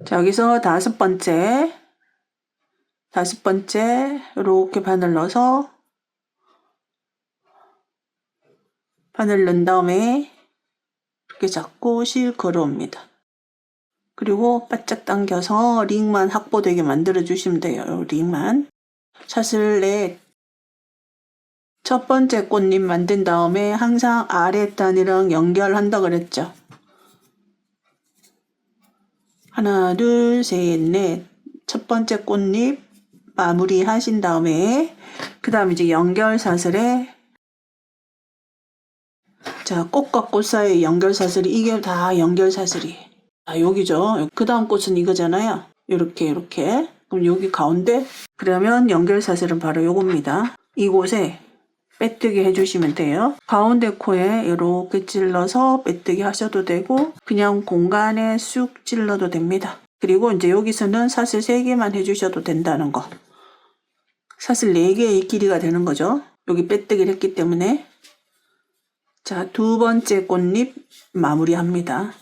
자, 여기서 다섯 번째 이렇게 바늘 넣어서 바늘 넣은 다음에 이렇게 잡고 실 걸어옵니다. 그리고 바짝 당겨서 링만 확보되게 만들어 주시면 돼요. 링만. 샷을 첫 번째 꽃잎 만든 다음에 항상 아래 단이랑 연결한다 그랬죠. 하나, 둘, 셋, 넷. 첫 번째 꽃잎 마무리 하신 다음에 그 다음에 이제 연결사슬에 자, 꽃과 꽃 사이의 연결사슬이 이게 다 연결사슬이 여기죠. 그 다음 꽃은 이거잖아요. 이렇게 그럼 여기 가운데 그러면 연결사슬은 바로 요겁니다. 이곳에 빼뜨기 해주시면 돼요. 가운데 코에 이렇게 찔러서 빼뜨기 하셔도 되고 그냥 공간에 쑥 찔러도 됩니다. 그리고 이제 여기서는 사슬 3개만 해주셔도 된다는 거. 사슬 4개의 길이가 되는 거죠. 여기 빼뜨기를 했기 때문에. 자, 두 번째 꽃잎 마무리합니다.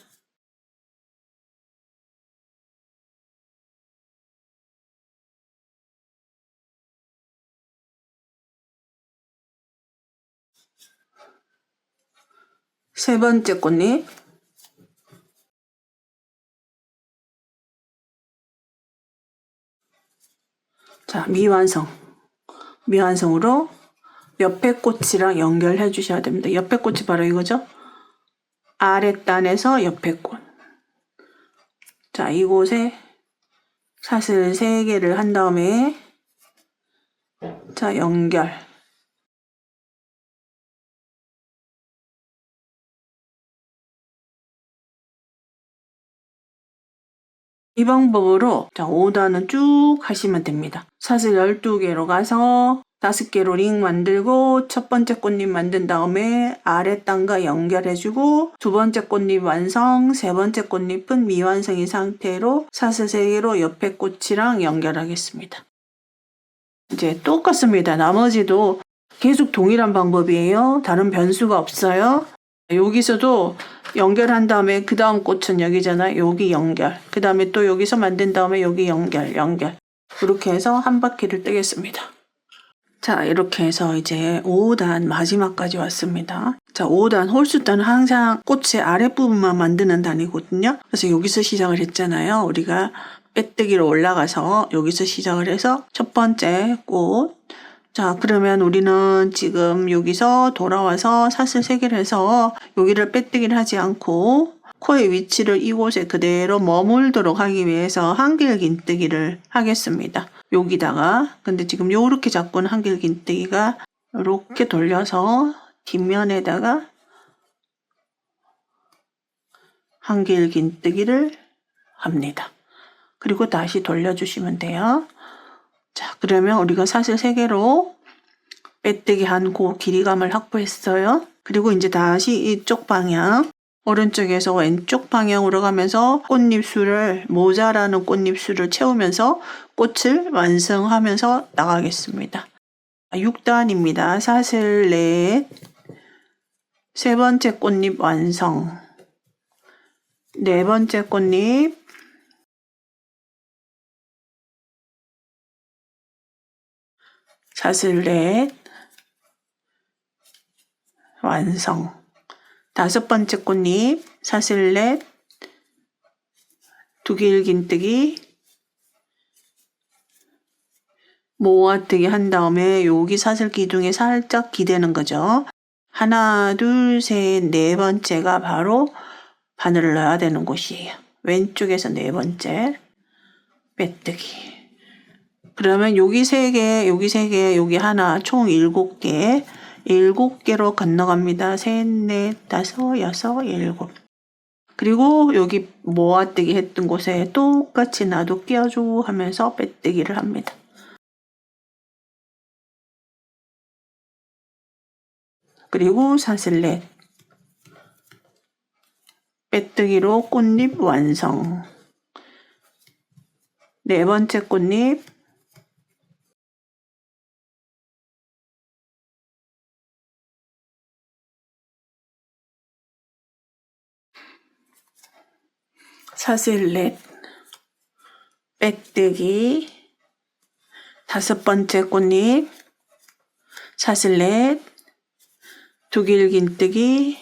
세 번째 꽃잎. 자, 미완성으로 옆에 꽃이랑 연결해 주셔야 됩니다. 옆에 꽃이 바로 이거죠. 아랫단에서 옆에 꽃. 자, 이곳에 사슬 3개를 한 다음에 자, 연결. 이 방법으로 자, 5단은 쭉 하시면 됩니다. 사슬 12개로 가서 5개로 링 만들고 첫 번째 꽃잎 만든 다음에 아랫단과 연결해주고 두 번째 꽃잎 완성, 세 번째 꽃잎은 미완성인 상태로 사슬 3개로 옆에 꽃이랑 연결하겠습니다. 이제 똑같습니다. 나머지도 계속 동일한 방법이에요. 다른 변수가 없어요. 여기서도 연결한 다음에 그 다음 꽃은 여기잖아요. 여기 연결. 그 다음에 또 여기서 만든 다음에 여기 연결. 이렇게 해서 한 바퀴를 뜨겠습니다. 자, 이렇게 해서 이제 5단 마지막까지 왔습니다. 자, 5단 홀수단은 항상 꽃의 아랫부분만 만드는 단이거든요. 그래서 여기서 시작을 했잖아요. 우리가 빼뜨기로 올라가서 여기서 시작을 해서 첫 번째 꽃. 자, 그러면 우리는 지금 여기서 돌아와서 사슬 3개를 해서 여기를 빼뜨기를 하지 않고 코의 위치를 이곳에 그대로 머물도록 하기 위해서 한길긴뜨기를 하겠습니다. 여기다가 근데 지금 요렇게 잡고는 한길긴뜨기가 이렇게 돌려서 뒷면에다가 한길긴뜨기를 합니다. 그리고 다시 돌려주시면 돼요. 자, 그러면 우리가 사슬 3개로 빼뜨기 한 그 길이감을 확보했어요. 그리고 이제 다시 이쪽 방향, 오른쪽에서 왼쪽 방향으로 가면서 꽃잎수를, 모자라는 꽃잎수를 채우면서 꽃을 완성하면서 나가겠습니다. 6단입니다. 사슬 4, 세 번째 꽃잎 완성, 네 번째 꽃잎, 사슬 4, 완성. 다섯 번째 꽃잎, 사슬 4, 두길긴뜨기, 모아뜨기 한 다음에 여기 사슬 기둥에 살짝 기대는 거죠. 하나, 둘, 셋, 네 번째가 바로 바늘을 넣어야 되는 곳이에요. 왼쪽에서 네 번째 빼뜨기. 그러면 여기 3개, 여기 3개, 여기 하나, 총 7개. 7개로 건너갑니다. 셋, 넷, 다섯, 여섯, 7. 그리고 여기 모아뜨기 했던 곳에 똑같이 나도 끼워줘 하면서 빼뜨기를 합니다. 그리고 사슬 4. 빼뜨기로 꽃잎 완성. 네 번째 꽃잎. 사슬 4. 빼뜨기, 5번째 꽃잎, 사슬넷, 두길긴뜨기,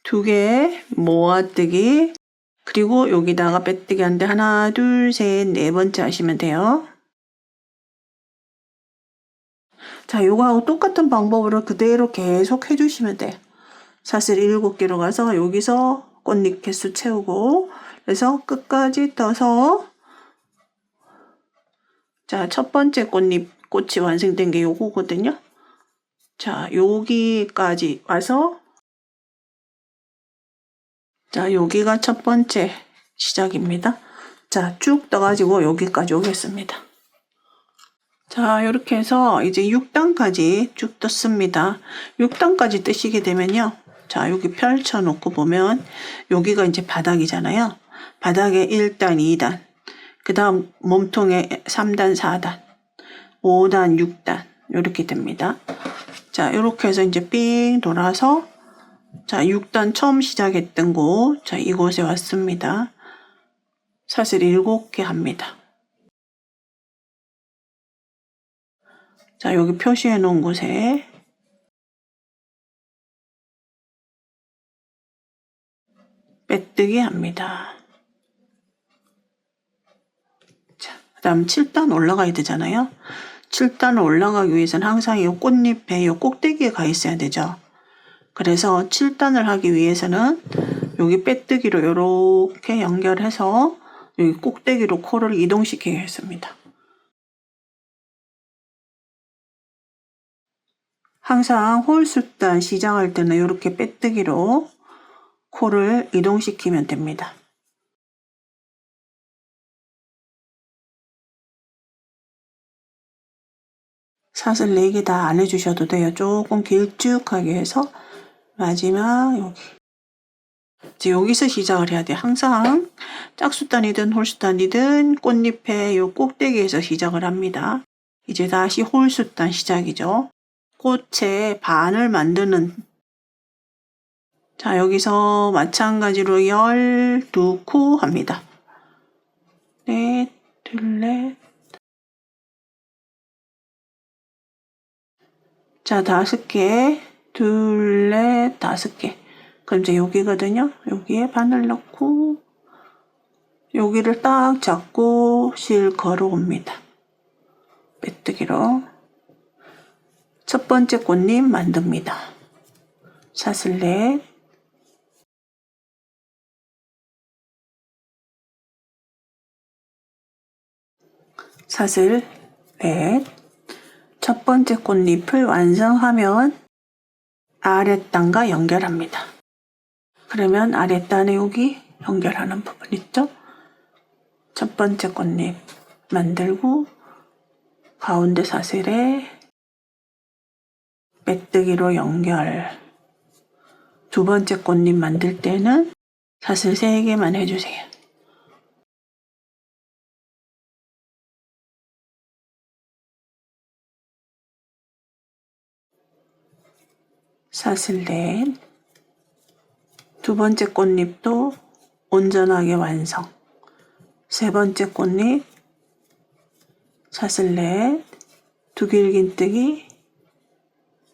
2개 모아뜨기, 그리고 여기다가 빼뜨기 하는데 하나, 둘, 셋, 4번째 하시면 돼요. 자, 요거하고 똑같은 방법으로 그대로 계속 해주시면 돼요. 사슬 7개로 가서 여기서 꽃잎 개수 채우고, 그래서 끝까지 떠서, 자, 첫 번째 꽃이 완성된 게 요거거든요. 자, 여기까지 와서, 자, 여기가 첫 번째 시작입니다. 자, 쭉 떠가지고 여기까지 오겠습니다. 자, 이렇게 해서 이제 6단까지 쭉 떴습니다. 6단까지 뜨시게 되면요. 자, 여기 펼쳐놓고 보면 여기가 이제 바닥이잖아요. 바닥에 1단, 2단, 그 다음 몸통에 3단, 4단, 5단, 6단 이렇게 됩니다. 자, 이렇게 해서 이제 삥 돌아서 자, 6단 처음 시작했던 곳, 자, 이곳에 왔습니다. 사슬 7개 합니다. 자, 여기 표시해 놓은 곳에 빼뜨기 합니다. 자, 그 다음 7단 올라가야 되잖아요. 7단을 올라가기 위해서는 항상 이 꽃잎에 이 꼭대기에 가 있어야 되죠. 그래서 7단을 하기 위해서는 여기 빼뜨기로 이렇게 연결해서 여기 꼭대기로 코를 이동시키겠습니다. 항상 홀수단 시작할 때는 이렇게 빼뜨기로 코를 이동시키면 됩니다. 사슬 4개 다 안 해주셔도 돼요. 조금 길쭉하게 해서 마지막 여기. 이제 여기서 시작을 해야 돼요. 항상 짝수단이든 홀수단이든 꽃잎의 요 꼭대기에서 시작을 합니다. 이제 다시 홀수단 시작이죠. 꽃의 반을 만드는, 자, 여기서 마찬가지로 12코 합니다. 넷, 둘, 자, 5개, 둘, 5개. 그럼 이제 여기거든요. 여기에 바늘 넣고 여기를 딱 잡고 실 걸어옵니다. 빼뜨기로 첫 번째 꽃잎 만듭니다. 사슬 넷, 사슬 넷. 첫 번째 꽃잎을 완성하면 아랫단과 연결합니다. 그러면 아랫단에 여기 연결하는 부분 있죠? 첫 번째 꽃잎 만들고 가운데 사슬에 빼뜨기로 연결. 두 번째 꽃잎 만들 때는 사슬 3개만 해주세요. 사슬 넷. 두 번째 꽃잎도 온전하게 완성. 세 번째 꽃잎 사슬 넷, 두길긴뜨기,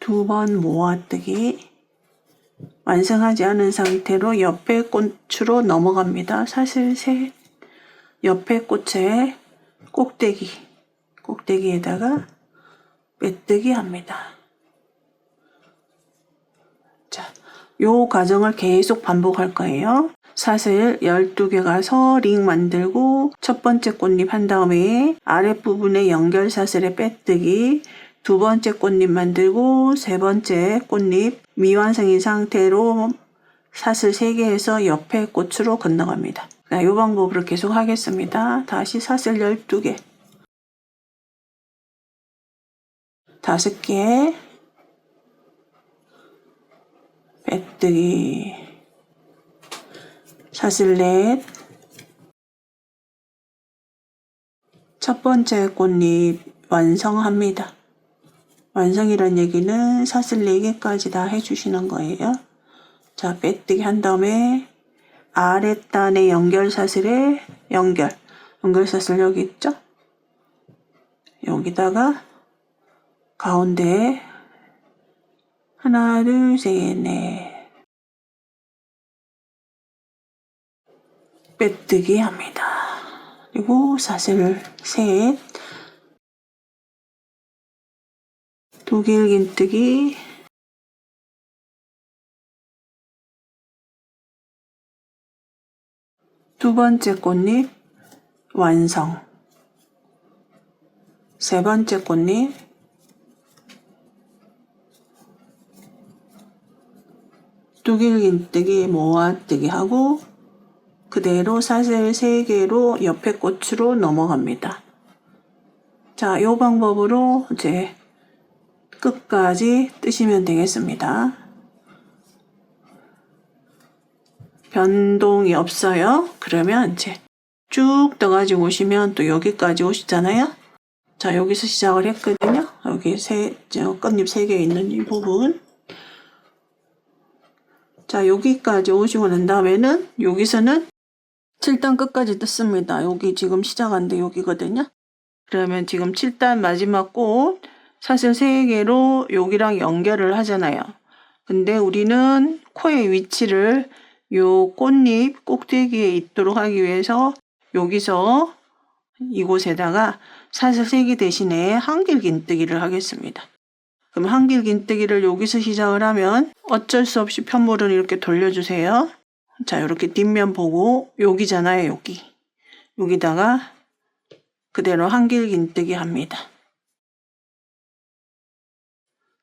2번 모아뜨기. 완성하지 않은 상태로 옆에 꽃으로 넘어갑니다. 사슬 셋, 옆에 꽃의 꼭대기에다가 빼뜨기 합니다. 자, 요 과정을 계속 반복할 거예요. 사슬 12개 가서 링 만들고 첫 번째 꽃잎 한 다음에 아랫부분에 연결 사슬에 빼뜨기, 두 번째 꽃잎 만들고 세 번째 꽃잎 미완성인 상태로 사슬 3개 해서 옆에 꽃으로 건너갑니다. 이 방법으로 계속 하겠습니다. 다시 사슬 12개, 5개, 빼뜨기, 사슬 넷, 첫 번째 꽃잎 완성합니다. 완성이란 얘기는 사슬 4개까지 다 해주시는 거예요. 자, 빼뜨기 한 다음에 아랫단의 연결사슬에 연결사슬 여기 있죠? 여기다가 가운데에 하나, 둘, 셋, 넷 빼뜨기 합니다. 그리고 사슬 셋, 두길긴뜨기, 두 번째 꽃잎 완성, 세 번째 꽃잎, 두길긴뜨기, 모아뜨기 하고 그대로 사슬 3개로 옆에 꽃으로 넘어갑니다. 자, 이 방법으로 이제 끝까지 뜨시면 되겠습니다. 변동이 없어요. 그러면 이제 쭉 떠가지고 오시면 또 여기까지 오시잖아요. 자, 여기서 시작을 했거든요. 여기 꽃잎 3개 있는 이 부분. 자, 여기까지 오시고 난 다음에는 여기서는 7단 끝까지 뜯습니다. 여기 지금 시작한 데 여기거든요. 그러면 지금 7단 마지막 꽃 사슬 3개로 여기랑 연결을 하잖아요. 근데 우리는 코의 위치를 요 꽃잎 꼭대기에 있도록 하기 위해서 여기서 이곳에다가 사슬 3개 대신에 한길긴뜨기를 하겠습니다. 그럼 한길긴뜨기를 여기서 시작을 하면 어쩔 수 없이 편물을 이렇게 돌려주세요. 자, 이렇게 뒷면 보고 여기잖아요. 여기다가 그대로 한길긴뜨기 합니다.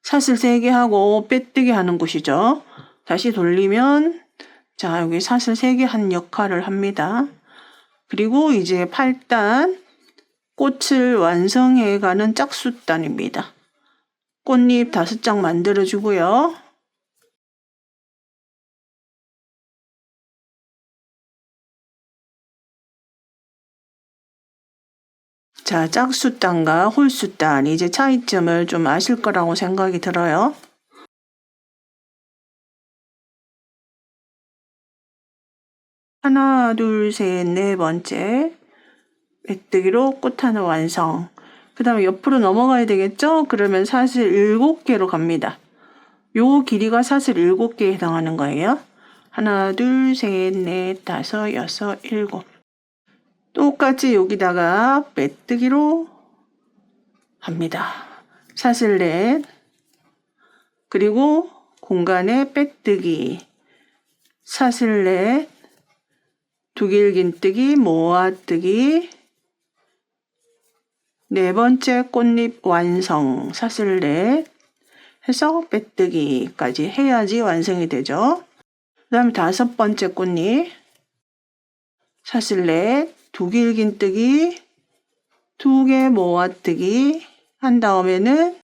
사슬 3개 하고 빼뜨기 하는 곳이죠. 다시 돌리면 자, 여기 사슬 3개 한 역할을 합니다. 그리고 이제 8단 꽃을 완성해 가는 짝수단입니다. 꽃잎 5장 만들어 주고요. 자, 짝수단과 홀수단 이제 차이점을 좀 아실 거라고 생각이 들어요. 하나, 둘, 셋, 네 번째 빼뜨기로 꽃 하나 완성. 그 다음에 옆으로 넘어가야 되겠죠? 그러면 사슬 7개로 갑니다. 요 길이가 사슬 7개에 해당하는 거예요. 하나, 둘, 셋, 넷, 다섯, 여섯, 일곱. 똑같이 여기다가 빼뜨기로 합니다. 사슬 넷, 그리고 공간에 빼뜨기, 사슬 넷, 두길긴뜨기, 모아뜨기, 네 번째 꽃잎 완성, 사슬 넷 해서 빼뜨기까지 해야지 완성이 되죠. 그 다음에 5번째 꽃잎, 사슬 넷, 두길긴뜨기, 2개 모아뜨기 한 다음에는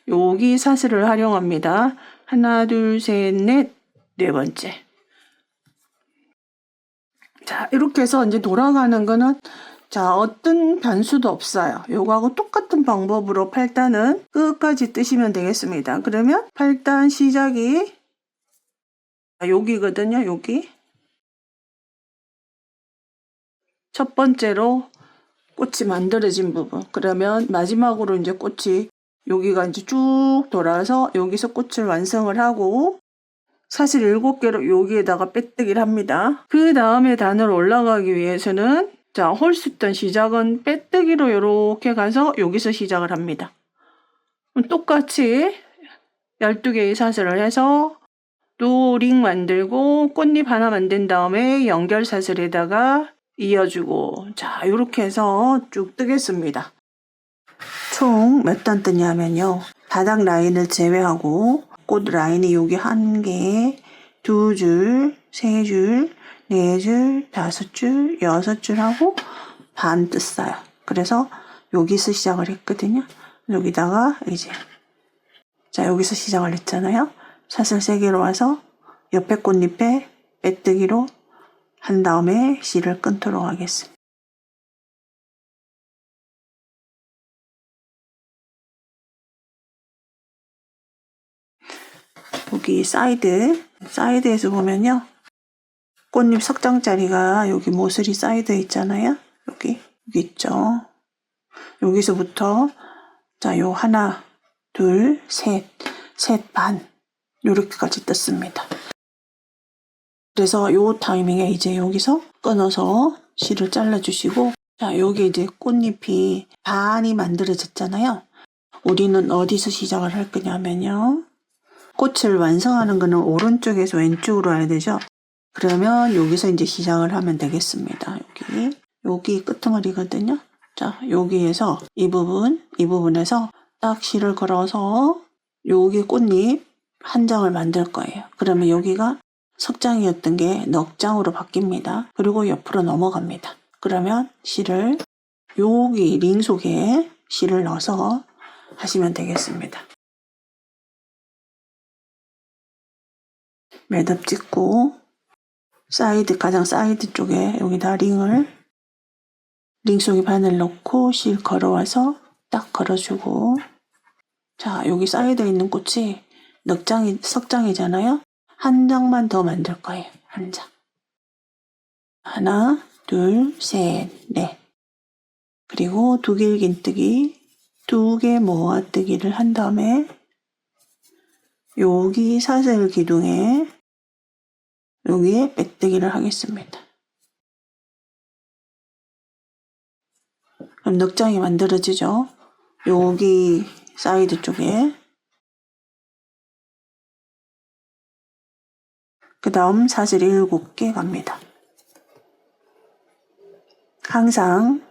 여기 사슬을 활용합니다. 하나, 둘, 셋, 넷, 네 번째. 자, 이렇게 해서 이제 돌아가는 거는 자, 어떤 변수도 없어요. 요거하고 똑같은 방법으로 8단은 끝까지 뜨시면 되겠습니다. 그러면 8단 시작이 여기거든요. 여기. 첫 번째로 꽃이 만들어진 부분. 그러면 마지막으로 이제 꽃이 여기가 이제 쭉 돌아서 여기서 꽃을 완성을 하고 사슬 7개로 여기에다가 빼뜨기를 합니다. 그 다음에 단으로 올라가기 위해서는 자, 홀수단 시작은 빼뜨기로 이렇게 가서 여기서 시작을 합니다. 똑같이 12개의 사슬을 해서 또 링 만들고 꽃잎 하나 만든 다음에 연결 사슬에다가 이어주고 자, 이렇게 해서 쭉 뜨겠습니다. 총 몇 단 뜨냐면요. 바닥 라인을 제외하고 꽃 라인이 여기 1개, 2줄, 3줄, 4줄, 5줄, 6줄 하고 반 떴어요. 그래서 여기서 시작을 했거든요. 여기다가 이제 자, 여기서 시작을 했잖아요. 사슬 3개로 와서 옆에 꽃잎에 빼뜨기로 한 다음에 실을 끊도록 하겠습니다. 여기 사이드에서 보면요. 꽃잎 석장자리가 여기 모서리 사이드에 있잖아요. 여기 있죠. 여기서부터 자, 요 하나, 둘, 셋 반 요렇게까지 떴습니다. 그래서 요 타이밍에 이제 여기서 끊어서 실을 잘라주시고, 자, 여기 이제 꽃잎이 반이 만들어졌잖아요. 우리는 어디서 시작을 할 거냐면요. 꽃을 완성하는 거는 오른쪽에서 왼쪽으로 와야 되죠. 그러면 여기서 이제 시작을 하면 되겠습니다. 여기 끄트머리거든요. 자, 여기에서 이 부분에서 딱 실을 걸어서 여기 꽃잎 한 장을 만들 거예요. 그러면 여기가 석장이었던 게 넉장으로 바뀝니다. 그리고 옆으로 넘어갑니다. 그러면 실을 여기 링 속에 실을 넣어서 하시면 되겠습니다. 매듭 찍고 가장 사이드 쪽에 여기다 링 속에 바늘 넣고 실 걸어와서 딱 걸어주고, 자, 여기 사이드에 있는 꽃이 석장이잖아요. 한 장만 더 만들 거예요. 한 장. 하나, 둘, 셋, 넷. 그리고 두 길긴뜨기, 2개 모아뜨기를 한 다음에 여기 사슬 기둥에 여기에 빼뜨기를 하겠습니다. 그럼 넉장이 만들어지죠. 여기 사이드 쪽에. 그 다음 사슬 7개 갑니다. 항상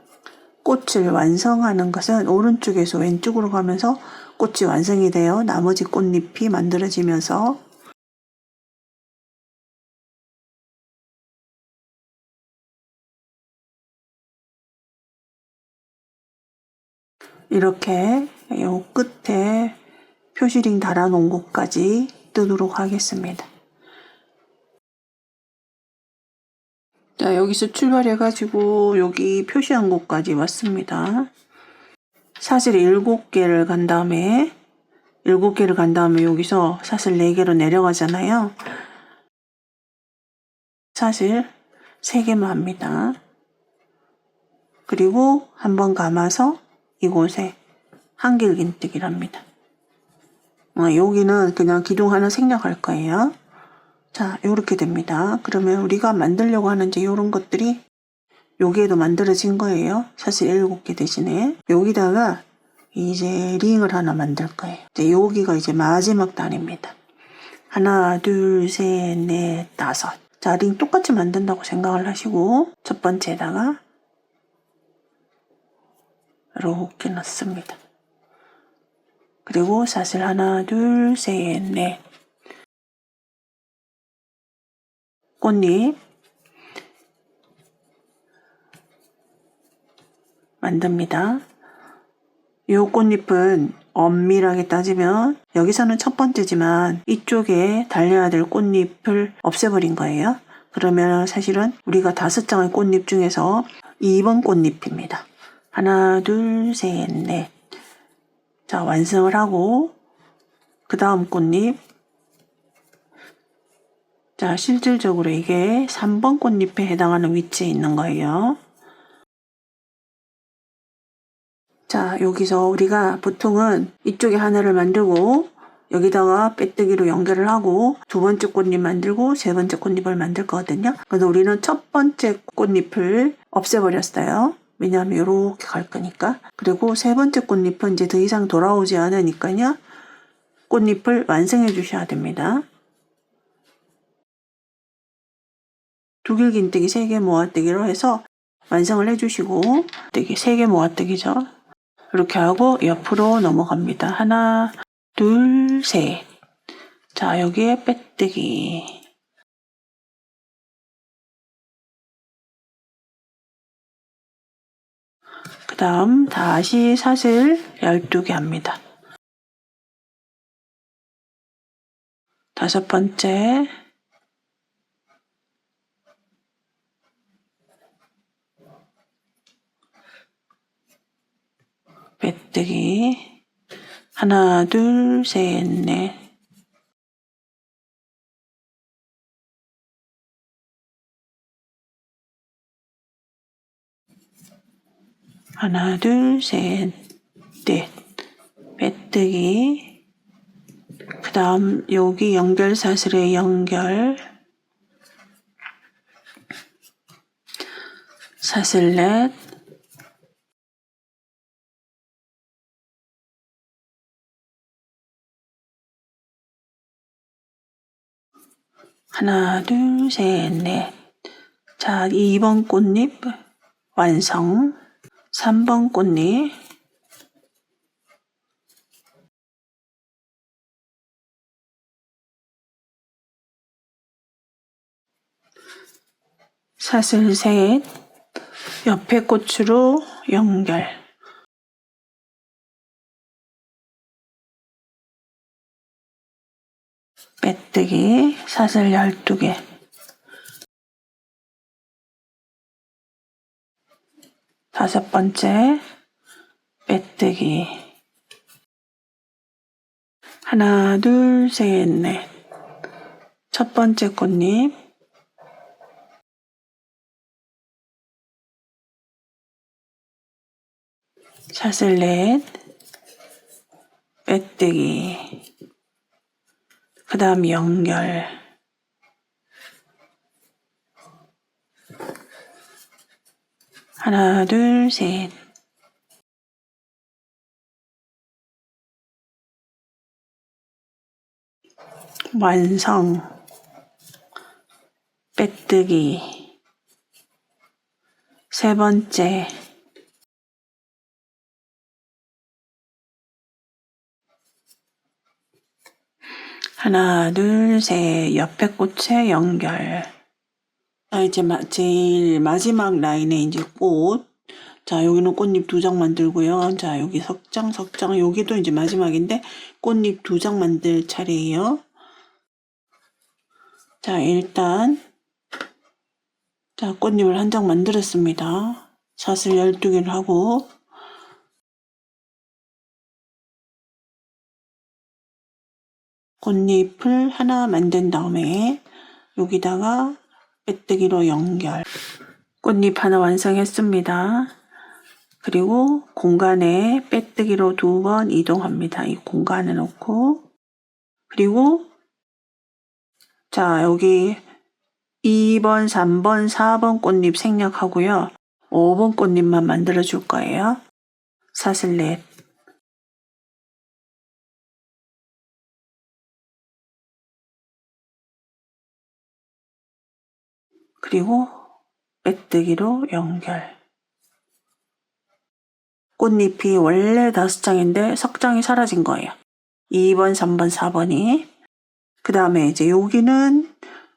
꽃을 완성하는 것은 오른쪽에서 왼쪽으로 가면서 꽃이 완성이 돼요. 나머지 꽃잎이 만들어지면서. 이렇게 요 끝에 표시링 달아놓은 곳까지 뜨도록 하겠습니다. 자, 여기서 출발해가지고 여기 표시한 곳까지 왔습니다. 사슬 7개를 간 다음에 여기서 사슬 4개로 내려가잖아요. 사슬 3개만 합니다. 그리고 한번 감아서 이곳에 한길긴뜨기를 합니다. 여기는 그냥 기둥 하나 생략할 거예요. 자, 요렇게 됩니다. 그러면 우리가 만들려고 하는 이제 요런 것들이 여기에도 만들어진 거예요. 사슬 7개 대신에 여기다가 이제 링을 하나 만들 거예요. 이제 여기가 이제 마지막 단입니다. 하나, 둘, 셋, 넷, 5. 자, 링 똑같이 만든다고 생각을 하시고 첫 번째에다가 이렇게 넣습니다. 그리고 사슬 하나, 둘, 셋, 넷. 꽃잎 만듭니다. 이 꽃잎은 엄밀하게 따지면 여기서는 첫 번째지만 이쪽에 달려야 될 꽃잎을 없애버린 거예요. 그러면 사실은 우리가 5장의 꽃잎 중에서 2번 꽃잎입니다. 하나, 둘, 셋, 넷. 자, 완성을 하고 그 다음 꽃잎. 자, 실질적으로 이게 3번 꽃잎에 해당하는 위치에 있는 거예요. 자, 여기서 우리가 보통은 이쪽에 하나를 만들고 여기다가 빼뜨기로 연결을 하고 두 번째 꽃잎 만들고 세 번째 꽃잎을 만들 거거든요. 그래서 우리는 첫 번째 꽃잎을 없애버렸어요. 왜냐하면 이렇게 갈 거니까. 그리고 세 번째 꽃잎은 이제 더 이상 돌아오지 않으니까요. 꽃잎을 완성해 주셔야 됩니다. 두 길긴뜨기 3개 모아뜨기로 해서 완성을 해주시고, 3개 모아뜨기죠. 이렇게 하고 옆으로 넘어갑니다. 하나, 둘, 셋. 자, 여기에 빼뜨기. 그 다음 다시 사슬 12개 합니다. 5번째. 빼뜨기. 하나, 둘, 셋, 넷. 하나, 둘, 셋, 넷. 빼뜨기. 그 다음 여기 연결 사슬에 연결. 사슬 넷. 하나, 둘, 셋, 넷. 자, 2번 꽃잎 완성. 3번 꽃잎. 사슬 셋. 옆에 꽃으로 연결. 빼뜨기. 사슬 12개. 다섯 번째. 빼뜨기. 하나, 둘, 셋, 넷. 첫 번째 꽃잎. 사슬 넷. 빼뜨기. 그 다음 연결. 하나, 둘, 셋. 완성. 빼뜨기. 세 번째. 하나, 둘, 셋. 옆에 꽃에 연결. 자, 이제 제일 마지막 라인에 이제 꽃. 자, 여기는 꽃잎 2장 만들고요. 자, 여기 석장, 여기도 이제 마지막인데 꽃잎 2장 만들 차례예요. 자, 일단 자, 꽃잎을 한 장 만들었습니다. 사슬 12개를 하고 꽃잎을 하나 만든 다음에 여기다가 빼뜨기로 연결. 꽃잎 하나 완성했습니다. 그리고 공간에 빼뜨기로 2번 이동합니다. 이 공간에 놓고 그리고 자, 여기 2번, 3번, 4번 꽃잎 생략하고요. 5번 꽃잎만 만들어 줄 거예요. 사슬 넷. 그리고 빼뜨기로 연결. 꽃잎이 원래 5장인데 석장이 사라진 거예요. 2번, 3번, 4번이. 그 다음에 이제 여기는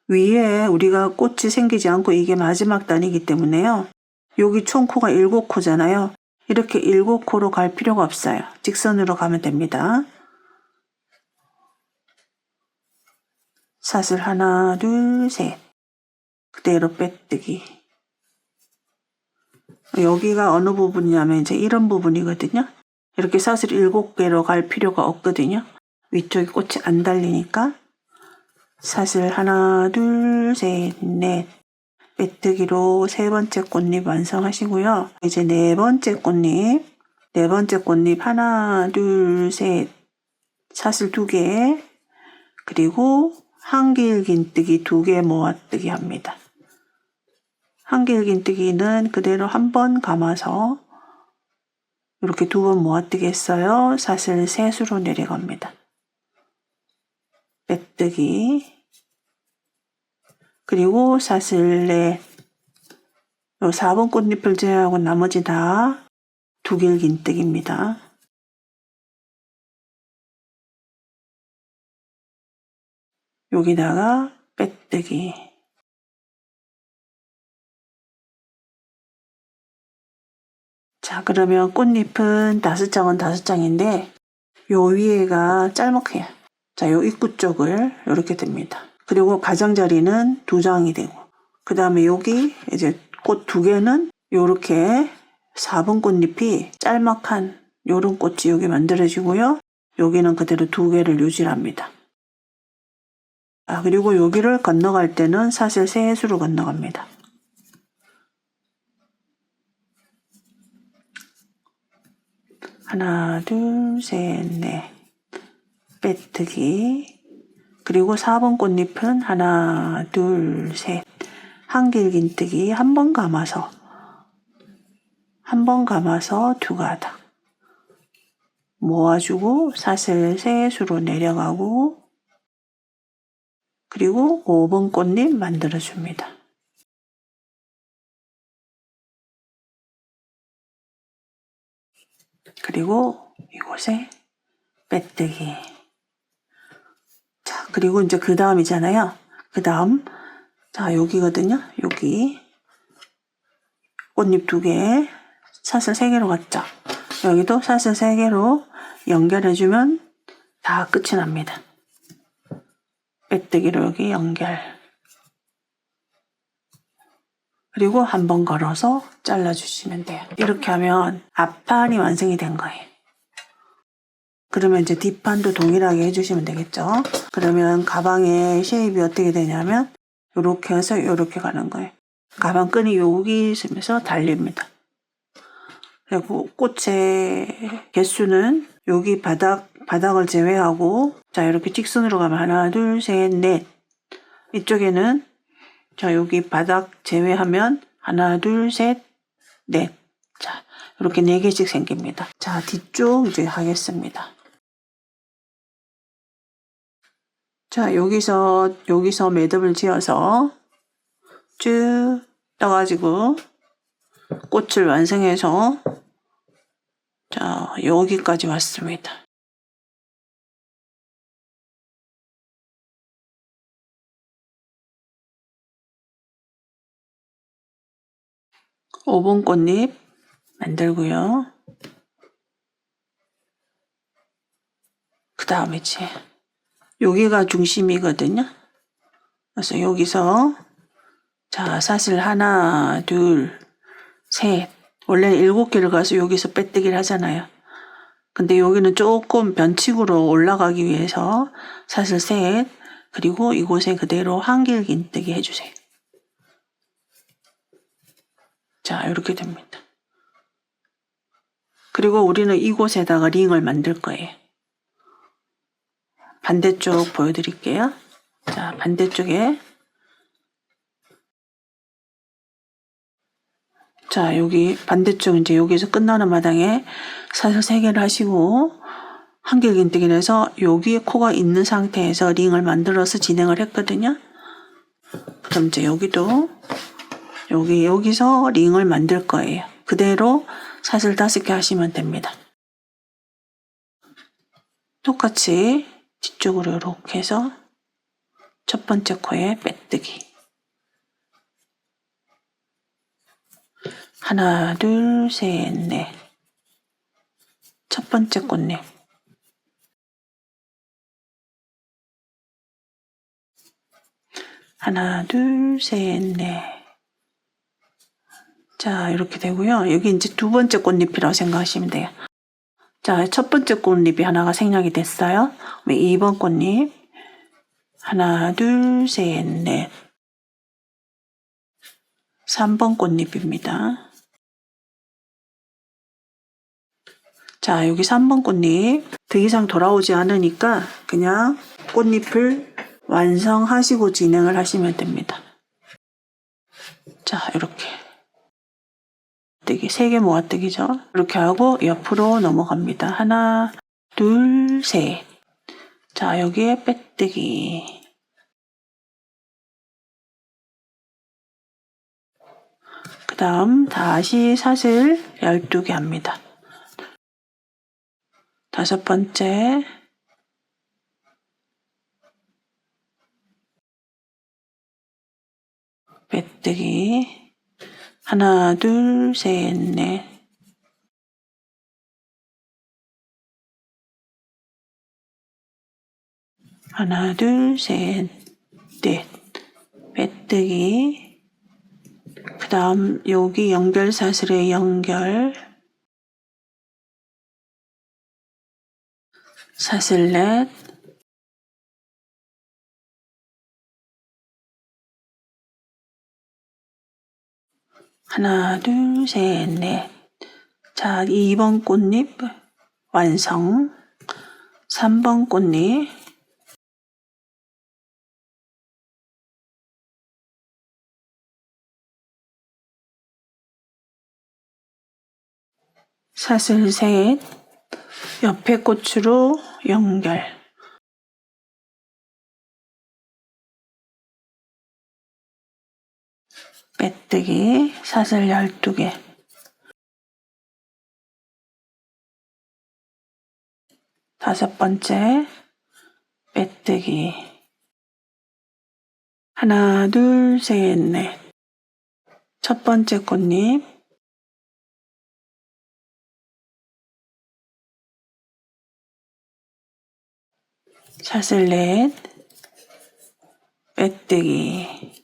위에 우리가 꽃이 생기지 않고 이게 마지막 단이기 때문에요. 여기 총 코가 7코잖아요. 이렇게 7코로 갈 필요가 없어요. 직선으로 가면 됩니다. 사슬 하나, 둘, 셋. 그대로 빼뜨기. 여기가 어느 부분이냐면 이제 이런 부분이거든요. 이렇게 사슬 7개로 갈 필요가 없거든요. 위쪽에 꽃이 안 달리니까. 사슬 하나, 둘, 셋, 넷. 빼뜨기로 세 번째 꽃잎 완성하시고요. 이제 네 번째 꽃잎. 네 번째 꽃잎 하나, 둘, 셋. 사슬 2개. 그리고 한길긴뜨기 2개 모아뜨기 합니다. 한길긴뜨기는 그대로 한 번 감아서 이렇게 2번 모아뜨기 했어요. 사슬 셋으로 내려갑니다. 빼뜨기. 그리고 사슬 넷. 요 4번 꽃잎을 제외하고 나머지 다 두길긴뜨기입니다. 여기다가 빼뜨기. 자, 그러면 꽃잎은 5장은 5장인데 요 위에가 짤막해요. 자, 요 입구 쪽을 이렇게 됩니다. 그리고 가장자리는 2장이 되고 그 다음에 여기 이제 꽃 2개는 요렇게 4번 꽃잎이 짤막한 요런 꽃이 여기 만들어지고요. 여기는 그대로 2개를 유지합니다. 아, 그리고 여기를 건너갈 때는 사슬 셋으로 건너갑니다. 하나, 둘, 셋, 넷. 빼뜨기. 그리고 4번 꽃잎은 하나, 둘, 셋. 한길긴뜨기 한 번 감아서 두 가닥 모아주고 사슬 셋으로 내려가고 그리고 5번 꽃잎 만들어줍니다. 그리고 이곳에 빼뜨기. 자, 그리고 이제 그 다음이잖아요. 그 다음, 자, 여기거든요. 여기. 꽃잎 2개, 사슬 3개로 갔죠. 여기도 사슬 3개로 연결해주면 다 끝이 납니다. 빼뜨기로 여기 연결. 그리고 한 번 걸어서 잘라주시면 돼요. 이렇게 하면 앞판이 완성이 된 거예요. 그러면 이제 뒷판도 동일하게 해주시면 되겠죠. 그러면 가방의 쉐입이 어떻게 되냐면 이렇게 해서 이렇게 가는 거예요. 가방 끈이 여기 있으면서 달립니다. 그리고 꽃의 개수는 여기 바닥을 제외하고 자 이렇게 직선으로 가면 하나 둘 셋 넷. 이쪽에는 자 여기 바닥 제외하면 하나 둘 셋 넷. 자 이렇게 4개씩 생깁니다. 자 뒤쪽 이제 하겠습니다. 자 여기서 매듭을 지어서 쭉 떠가지고 꽃을 완성해서 자 여기까지 왔습니다. 오번 꽃잎 만들고요. 그 다음에 이제 여기가 중심이거든요. 그래서 여기서 자 사슬 하나 둘 셋 원래는 7개를 가서 여기서 빼뜨기를 하잖아요. 근데 여기는 조금 변칙으로 올라가기 위해서 사슬 셋 그리고 이곳에 그대로 한길긴뜨기 해주세요. 자 이렇게 됩니다. 그리고 우리는 이곳에다가 링을 만들 거예요. 반대쪽 보여드릴게요. 자 반대쪽에 자 여기 반대쪽 이제 여기서 끝나는 마당에 사슬 3개를 하시고 한길긴뜨기를 해서 여기에 코가 있는 상태에서 링을 만들어서 진행을 했거든요. 그럼 이제 여기도 여기서 링을 만들 거예요. 그대로 사슬 5개 하시면 됩니다. 똑같이 뒤쪽으로 이렇게 해서 첫 번째 코에 빼뜨기 하나 둘 셋 넷 첫 번째 꽃잎 하나 둘 셋 넷 자 이렇게 되고요. 여기 이제 두 번째 꽃잎이라고 생각하시면 돼요. 자 첫 번째 꽃잎이 하나가 생략이 됐어요. 2번 꽃잎 하나 둘 셋 넷 3번 꽃잎입니다. 자 여기 3번 꽃잎 더 이상 돌아오지 않으니까 그냥 꽃잎을 완성하시고 진행을 하시면 됩니다. 자 이렇게 뜨기 3개 모아뜨기죠. 이렇게 하고 옆으로 넘어갑니다. 하나 둘 셋 자 여기에 빼뜨기 그 다음 다시 사슬 12개 합니다. 5번째 빼뜨기 하나 둘 셋 넷 하나 둘 셋 넷 빼뜨기 그 다음 여기 연결 사슬에 연결 사슬 넷 하나 둘 셋 넷 자 2번 꽃잎 완성. 3번 꽃잎. 사슬 셋, 옆에 꽃으로 연결. 빼뜨기, 사슬 12개. 다섯 번째, 빼뜨기. 하나, 둘, 셋, 넷. 첫 번째 꽃잎. 사슬 넷, 빼뜨기.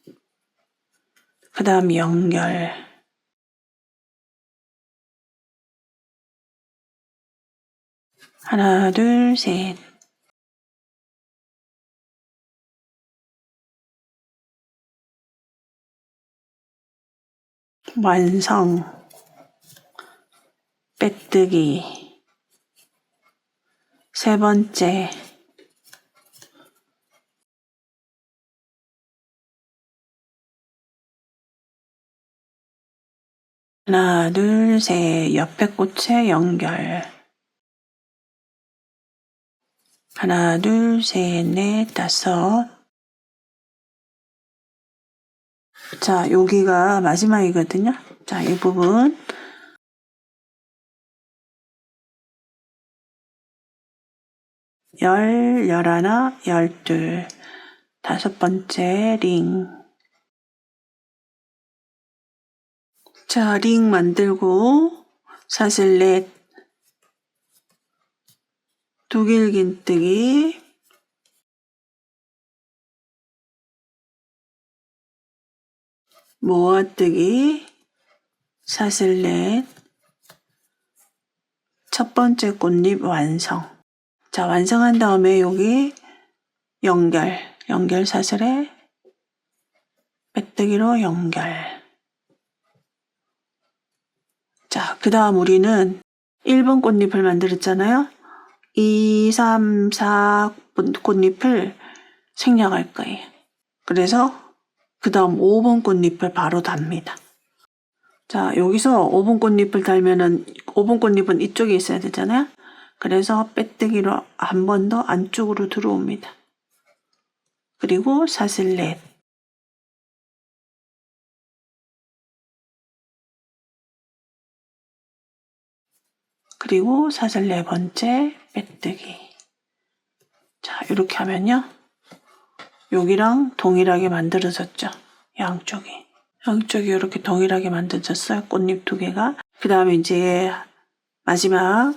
그 다음 연결. 하나, 둘, 셋. 완성. 빼뜨기. 세 번째. 하나, 둘, 셋. 옆에 꽃에 연결. 하나, 둘, 셋, 넷, 다섯. 자, 여기가 마지막이거든요. 자, 이 부분. 열하나, 12. 다섯 번째 링. 자, 링 만들고 사슬 넷, 두길긴뜨기, 모아뜨기, 사슬 넷, 첫 번째 꽃잎 완성. 자, 완성한 다음에 여기 연결 사슬에 빼뜨기로 연결. 자, 그 다음 우리는 1번 꽃잎을 만들었잖아요. 2, 3, 4 꽃잎을 생략할 거예요. 그래서 그 다음 5번 꽃잎을 바로 답니다. 자, 여기서 5번 꽃잎을 달면은 5번 꽃잎은 이쪽에 있어야 되잖아요. 그래서 빼뜨기로 한 번 더 안쪽으로 들어옵니다. 그리고 사슬 넷. 그리고 사슬 네 번째 빼뜨기. 자, 이렇게 하면요. 여기랑 동일하게 만들어졌죠. 양쪽이 이렇게 동일하게 만들어졌어요. 꽃잎 두 개가. 그 다음에 이제 마지막.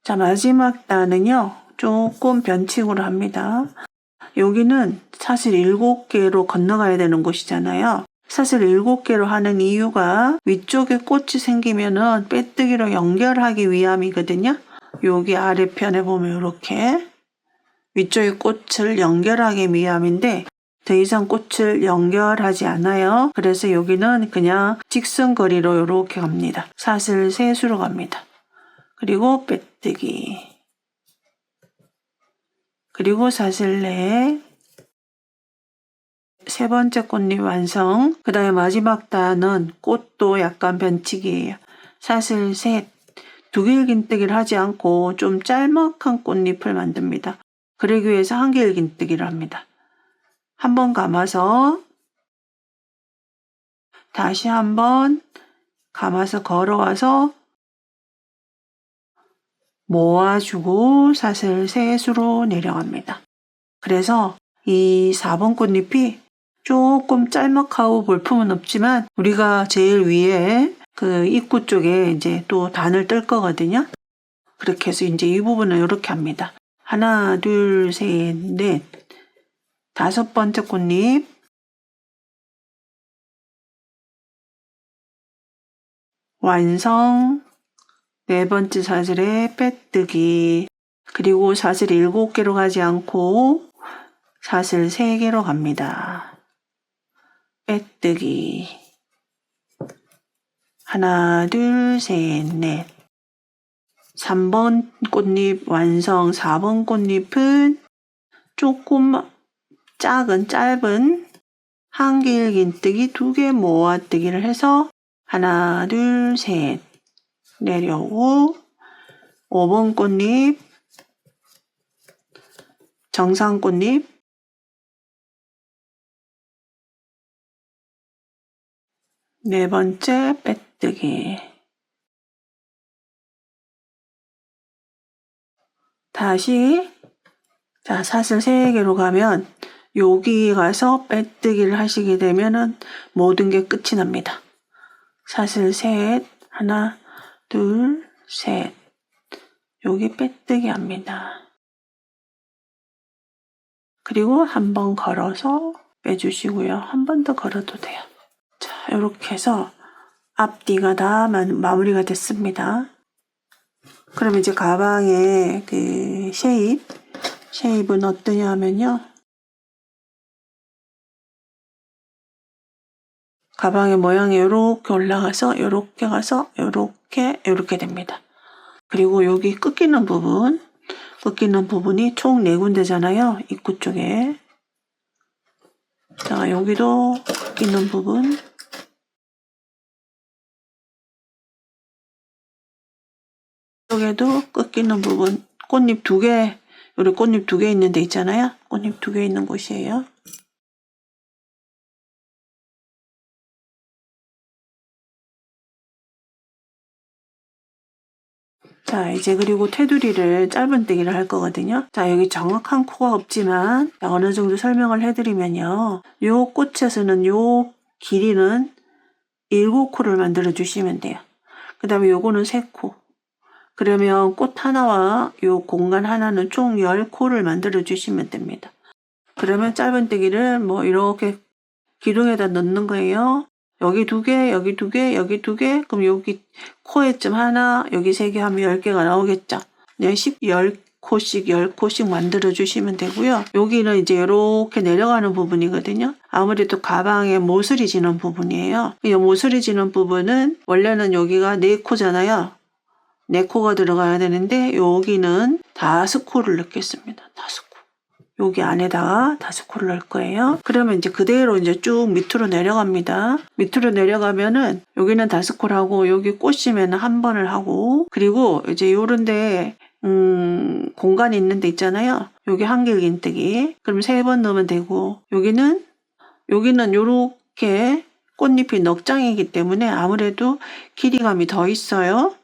자, 마지막 단은요. 조금 변칙으로 합니다. 여기는 사실 7개로 건너가야 되는 곳이잖아요. 사실 7개로 하는 이유가 위쪽에 꽃이 생기면은 빼뜨기로 연결하기 위함이거든요. 여기 아래편에 보면 이렇게 위쪽에 꽃을 연결하기 위함인데 더 이상 꽃을 연결하지 않아요. 그래서 여기는 그냥 직선거리로 이렇게 갑니다. 사슬 셋으로 갑니다. 그리고 빼뜨기. 그리고 사슬 넷. 세 번째 꽃잎 완성. 그 다음에 마지막 단은 꽃도 약간 변칙이에요. 사슬 셋. 두길긴뜨기를 하지 않고 좀 짤막한 꽃잎을 만듭니다. 그러기 위해서 한길긴뜨기를 합니다. 한번 감아서 다시 한번 감아서 걸어와서 모아주고 사슬 셋으로 내려갑니다. 그래서 이 4번 꽃잎이 조금 짤막하고 볼품은 없지만 우리가 제일 위에 그 입구 쪽에 이제 또 단을 뜰 거거든요. 그렇게 해서 이제 이 부분을 이렇게 합니다. 하나, 둘, 셋, 넷. 다섯 번째 꽃잎. 완성. 네 번째 사슬에 빼뜨기. 그리고 사슬 7개로 가지 않고 사슬 3개로 갑니다. 빼뜨기. 하나, 둘, 셋, 넷. 3번 꽃잎 완성. 4번 꽃잎은 조금 짧은 한길긴뜨기 2개 모아뜨기를 해서 하나, 둘, 셋 내려오고 5번 꽃잎 정상 꽃잎 네 번째 빼뜨기 다시 자 사슬 3개로 가면 여기 가서 빼뜨기를 하시게 되면은 모든 게 끝이 납니다. 사슬 셋 하나 둘 셋 여기 빼뜨기 합니다. 그리고 한 번 걸어서 빼주시고요. 한 번 더 걸어도 돼요. 자, 이렇게 해서 앞뒤가 다 마무리가 됐습니다. 그럼 이제 가방의 그 쉐입은 어떠냐 하면요. 가방의 모양이 이렇게 올라가서 이렇게 가서 이렇게 됩니다. 그리고 여기 꺾이는 부분이 총 4군데잖아요. 입구 쪽에. 자, 여기도 꺾이는 부분. 여기도 꺾이는 부분. 꽃잎 2개, 여기 꽃잎 2개 있는 데 있잖아요. 꽃잎 2개 있는 곳이에요. 자, 이제 그리고 테두리를 짧은뜨기를 할 거거든요. 자, 여기 정확한 코가 없지만 어느 정도 설명을 해드리면요. 요 꽃에서는 요 길이는 7코를 만들어 주시면 돼요. 그 다음에 요거는 3코. 그러면 꽃 하나와 요 공간 하나는 총 10코를 만들어 주시면 됩니다. 그러면 짧은뜨기를 뭐 이렇게 기둥에다 넣는 거예요. 여기 2개, 여기 2개, 여기 2개, 그럼 여기 코에 점 하나, 여기 3개 하면 10개가 나오겠죠. 10코씩 만들어 주시면 되고요. 여기는 이제 이렇게 내려가는 부분이거든요. 아무래도 가방에 모서리 지는 부분이에요. 이 모서리 지는 부분은 원래는 여기가 4코잖아요. 4코가 들어가야 되는데 여기는 5코를 넣겠습니다. 5코. 여기 안에다가 5코를 넣을 거예요. 그러면 이제 그대로 이제 쭉 밑으로 내려갑니다. 밑으로 내려가면은 여기는 5코를 하고 여기 꽂히면 한 번을 하고 그리고 이제 요런데 공간이 있는 데 있잖아요. 여기 한길긴뜨기. 그럼 3번 넣으면 되고 여기는 요렇게 꽃잎이 넉장이기 때문에 아무래도 길이감이 더 있어요.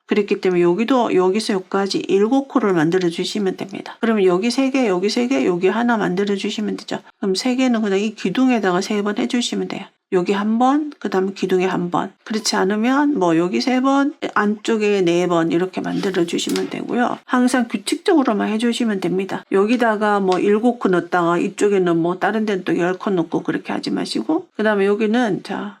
그렇기 때문에 여기서 여기까지 7코를 만들어 주시면 됩니다. 그러면 여기 3개, 여기 3개, 여기 하나 만들어 주시면 되죠. 그럼 3개는 그냥 이 기둥에다가 3번 해주시면 돼요. 여기 한 번, 그 다음에 기둥에 한 번. 그렇지 않으면 뭐 여기 3번, 안쪽에 4번 이렇게 만들어 주시면 되고요. 항상 규칙적으로만 해주시면 됩니다. 여기다가 뭐 7코 넣었다가 이쪽에는 뭐 다른 데는 또 10코 넣고 그렇게 하지 마시고 그 다음에 여기는 자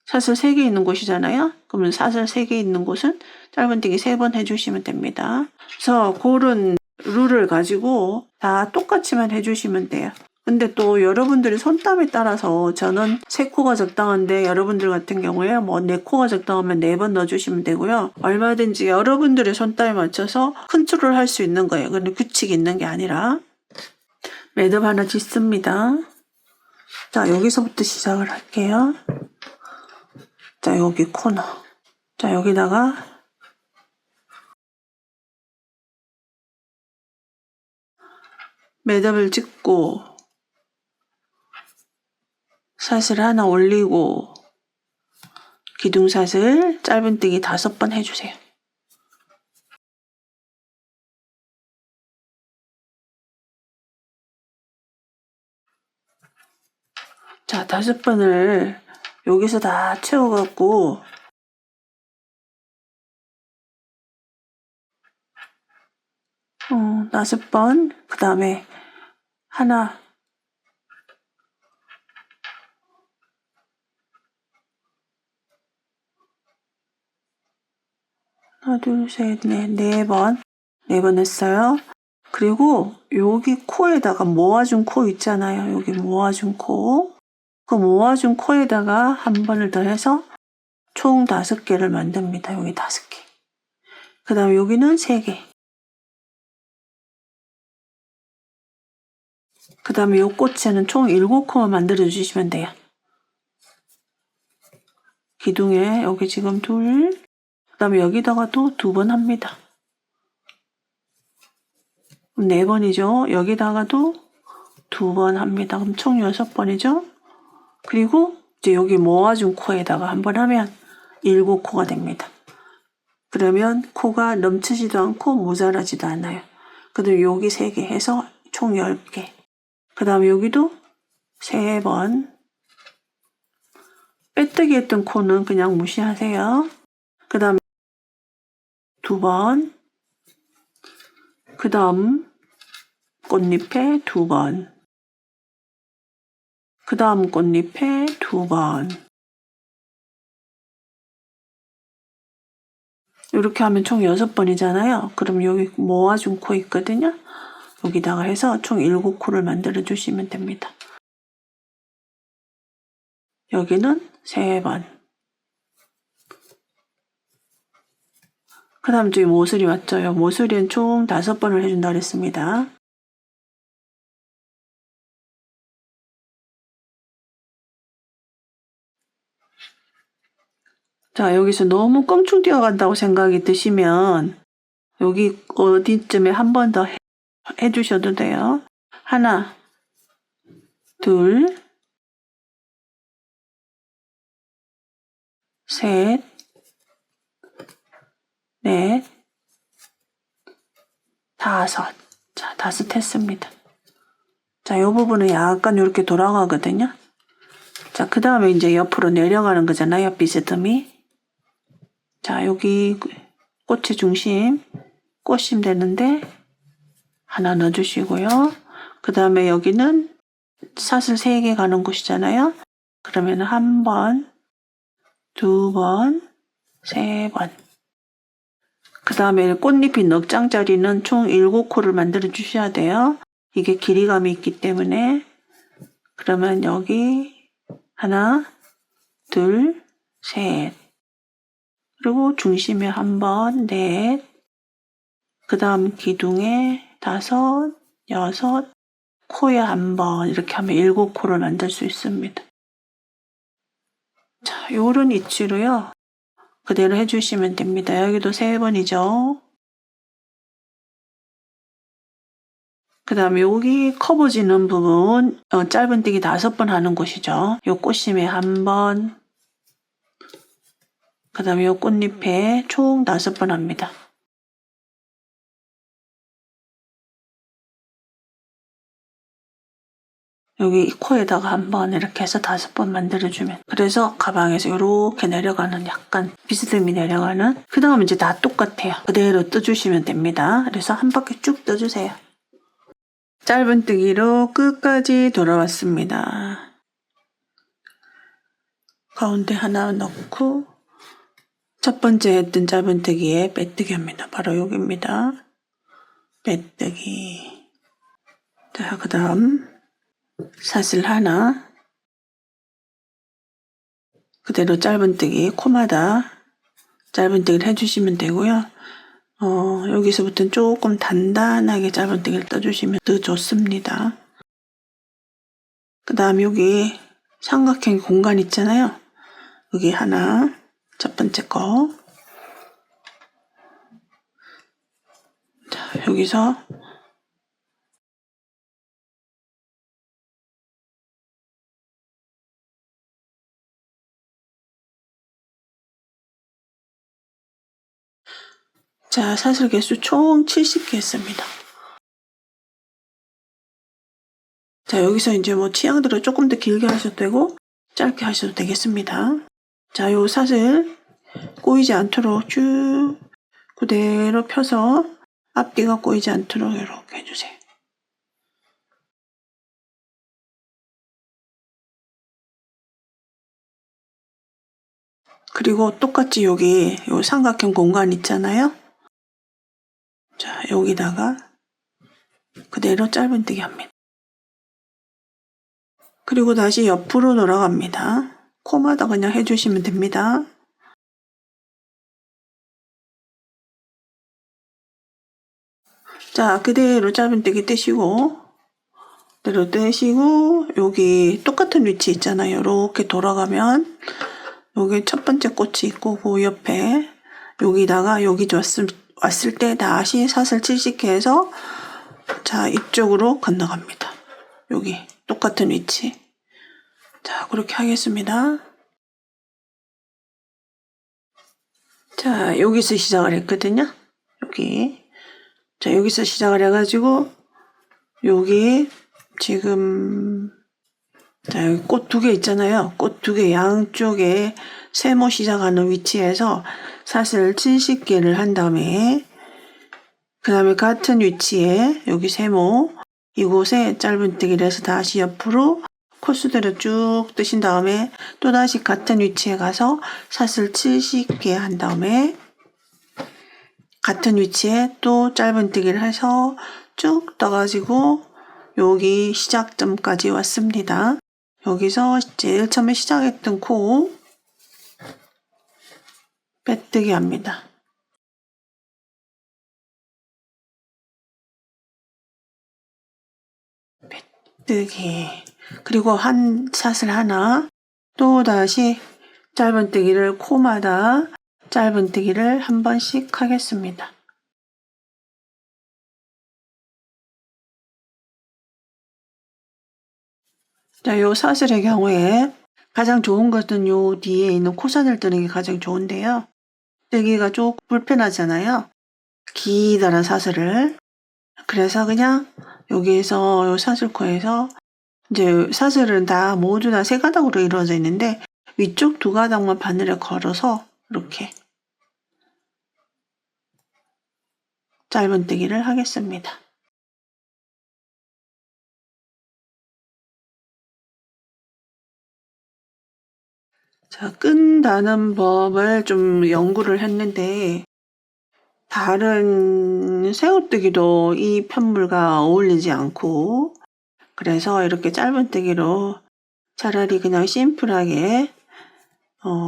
사슬 3개 있는 곳이잖아요. 그러면 사슬 3개 있는 곳은 짧은뜨기 3번 해주시면 됩니다. 그래서 그런 룰을 가지고 다 똑같이만 해주시면 돼요. 근데 또 여러분들이 손땀에 따라서 저는 3코가 적당한데 여러분들 같은 경우에 뭐 4코가 적당하면 4번 넣어주시면 되고요. 얼마든지 여러분들의 손땀에 맞춰서 컨트롤 할 수 있는 거예요. 근데 규칙이 있는 게 아니라 매듭 하나 짓습니다. 자, 여기서부터 시작을 할게요. 자, 여기 코너. 자, 여기다가 매듭을 짓고 사슬 하나 올리고 기둥사슬 짧은뜨기 5번 해주세요. 자, 5번을 여기서 다 채워갖고 5번 그 다음에 하나 둘, 셋, 넷, 4번 4번 했어요. 그리고 여기 코에다가 모아준 코 있잖아요. 여기 모아준 코. 그 모아준 코에다가 한 번을 더 해서 총 5개를 만듭니다. 여기 5개. 그 다음에 여기는 3개. 그 다음에 요 꽃에는 총 7코 만들어 주시면 돼요. 기둥에 여기 지금 2, 그 다음에 여기다가 또 2번 합니다. 4번이죠. 여기다가도 2번 합니다. 그럼 총 6번이죠. 그리고 이제 여기 모아준 코에다가 한번 하면 7코가 됩니다. 그러면 코가 넘치지도 않고 모자라지도 않아요. 그 다음에 여기 3개 해서 총 10개. 그 다음에 여기도 3번. 빼뜨기 했던 코는 그냥 무시하세요. 그 다음에 2번. 그 다음 꽃잎에 2번. 그 다음 꽃잎에 2번. 이렇게 하면 총 6번이잖아요. 그럼 여기 모아준 코 있거든요. 여기다가 해서 총 7코를 만들어 주시면 됩니다. 여기는 3번. 그 다음 저기 모서리 맞죠? 모서리는 총 5번을 해준다 그랬습니다. 자, 여기서 너무 껑충 뛰어간다고 생각이 드시면 여기 어디쯤에 한 번 더 해주셔도 돼요. 하나, 둘, 셋, 넷, 5. 자, 5 했습니다. 자, 이 부분은 약간 이렇게 돌아가거든요. 자, 그 다음에 이제 옆으로 내려가는 거잖아요. 비스듬히. 자, 여기 꽃의 중심, 꽃심 되는데 하나 넣어주시고요. 그 다음에 여기는 사슬 3개 가는 곳이잖아요. 그러면 1번, 2번, 3번. 그 다음에 꽃잎이 넉 장짜리는 총 7코를 만들어 주셔야 돼요. 이게 길이감이 있기 때문에. 그러면 여기 하나, 둘, 셋. 그리고 중심에 1번, 넷. 그 다음 기둥에 5, 6, 코에 1번. 이렇게 하면 7코를 만들 수 있습니다. 자, 요런 위치로요. 그대로 해주시면 됩니다. 여기도 3번이죠. 그 다음에 여기 커브 지는 부분 짧은뜨기 5번 하는 곳이죠. 요 꽃심에 1번. 그 다음에 요 꽃잎에 총 5번 합니다. 여기 코에다가 1번 이렇게 해서 5번 만들어주면, 그래서 가방에서 이렇게 내려가는, 약간 비스듬히 내려가는, 그 다음 이제 다 똑같아요. 그대로 떠주시면 됩니다. 그래서 한 바퀴 쭉 떠주세요. 짧은뜨기로 끝까지 돌아왔습니다. 가운데 하나 넣고 첫 번째 했던 짧은뜨기에 빼뜨기 합니다. 바로 여기입니다. 빼뜨기. 자, 그 다음 사슬 하나, 그대로 짧은뜨기 코마다 짧은뜨기를 해주시면 되고요. 여기서부터는 조금 단단하게 짧은뜨기를 떠주시면 더 좋습니다. 그 다음 여기 삼각형 공간 있잖아요. 여기 하나, 첫 번째 거. 자, 여기서 자, 사슬 개수 총 70개 했습니다. 자, 여기서 이제 뭐 취향대로 조금 더 길게 하셔도 되고 짧게 하셔도 되겠습니다. 자, 요 사슬 꼬이지 않도록 쭉 그대로 펴서 앞뒤가 꼬이지 않도록 이렇게 해주세요. 그리고 똑같이 여기 요 삼각형 공간 있잖아요. 자, 여기다가 그대로 짧은뜨기 합니다. 그리고 다시 옆으로 돌아갑니다. 코마다 그냥 해주시면 됩니다. 자, 그대로 짧은뜨기 뜨시고, 그대로 뜨시고, 여기 똑같은 위치 있잖아요. 이렇게 돌아가면, 여기 첫 번째 꽃이 있고, 그 옆에, 여기다가, 여기 왔을 때 다시 사슬 70개 해서, 자, 이쪽으로 건너갑니다. 여기, 똑같은 위치. 자, 그렇게 하겠습니다. 자, 여기서 시작을 했거든요. 여기. 자, 여기서 시작을 해가지고, 여기, 지금, 자, 여기 꽃 2개 있잖아요. 꽃 2개 양쪽에 세모 시작하는 위치에서 사슬 70개를 한 다음에, 그 다음에 같은 위치에, 여기 세모, 이곳에 짧은뜨기를 해서 다시 옆으로 코스대로 쭉 뜨신 다음에 또다시 같은 위치에 가서 사슬 70개 한 다음에 같은 위치에 또 짧은뜨기를 해서 쭉 떠가지고 여기 시작점까지 왔습니다. 여기서 제일 처음에 시작했던 코 빼뜨기 합니다. 빼뜨기. 그리고 한 샷을 하나 또 다시 짧은뜨기를 코마다 짧은뜨기를 한 번씩 하겠습니다. 자, 요 사슬의 경우에 가장 좋은 것은 요 뒤에 있는 코선을 뜨는 게 가장 좋은데요. 뜨기가 조금 불편하잖아요. 기다란 사슬을. 그래서 그냥 여기에서 요 사슬코에서 이제 사슬은 다 모두 다 3가닥으로 이루어져 있는데 위쪽 2가닥만 바늘에 걸어서 이렇게 짧은뜨기를 하겠습니다. 자, 끈다는 법을 좀 연구를 했는데 다른 새우뜨기도 이 편물과 어울리지 않고 그래서 이렇게 짧은뜨기로 차라리 그냥 심플하게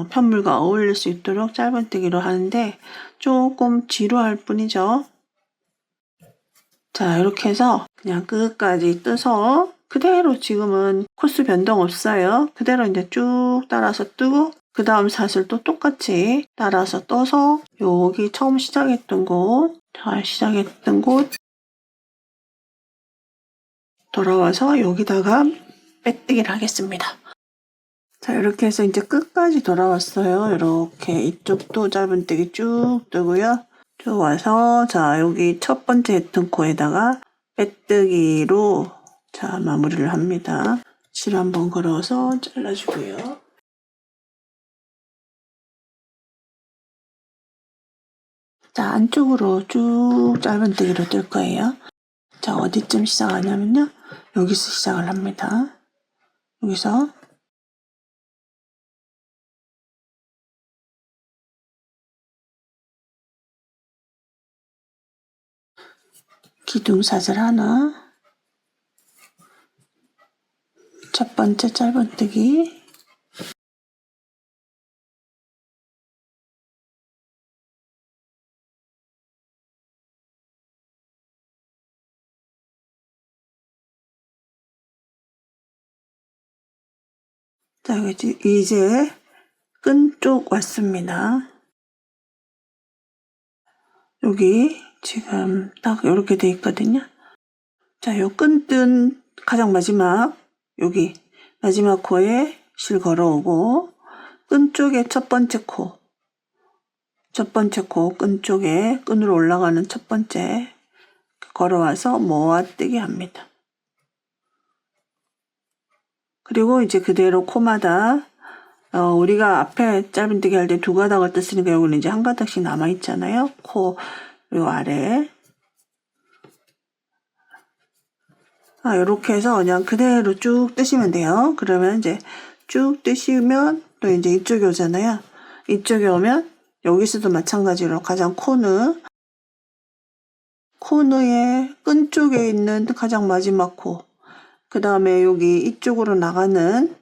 편물과 어울릴 수 있도록 짧은뜨기로 하는데 조금 지루할 뿐이죠. 자, 이렇게 해서 그냥 끝까지 뜨서 그대로 지금은 코스 변동 없어요. 그대로 이제 쭉 따라서 뜨고 그 다음 사슬도 똑같이 따라서 떠서 여기 처음 시작했던 곳, 돌아와서 여기다가 빼뜨기를 하겠습니다. 자, 이렇게 해서 이제 끝까지 돌아왔어요. 이렇게 이쪽도 짧은뜨기 쭉 뜨고요. 쭉 와서 자, 여기 첫 번째 했던 코에다가 빼뜨기로 자, 마무리를 합니다. 실 한번 걸어서 잘라주고요. 자, 안쪽으로 쭉 짧은뜨기로 뜰 거예요. 자, 어디쯤 시작하냐면요. 여기서 시작을 합니다. 여기서 기둥사슬 하나, 첫 번째 짧은뜨기, 자, 이제 끈 쪽 왔습니다. 여기 지금 딱 이렇게 돼 있거든요. 자, 요 끈 뜬 가장 마지막 여기 마지막 코에 실 걸어오고 끈 쪽에 첫 번째 코 끈 쪽에 끈으로 올라가는 첫 번째 걸어와서 모아뜨기 합니다. 그리고 이제 그대로 코마다 우리가 앞에 짧은뜨기 할 때 2가닥을 떴으니까 여기는 이제 1가닥씩 남아 있잖아요. 코 요 아래 이렇게 해서 그냥 그대로 쭉 뜨시면 돼요. 그러면 이제 쭉 뜨시면 또 이제 이쪽에 오잖아요. 이쪽에 오면 여기서도 마찬가지로 가장 코너의 끈 쪽에 있는 가장 마지막 코, 그 다음에 여기 이쪽으로 나가는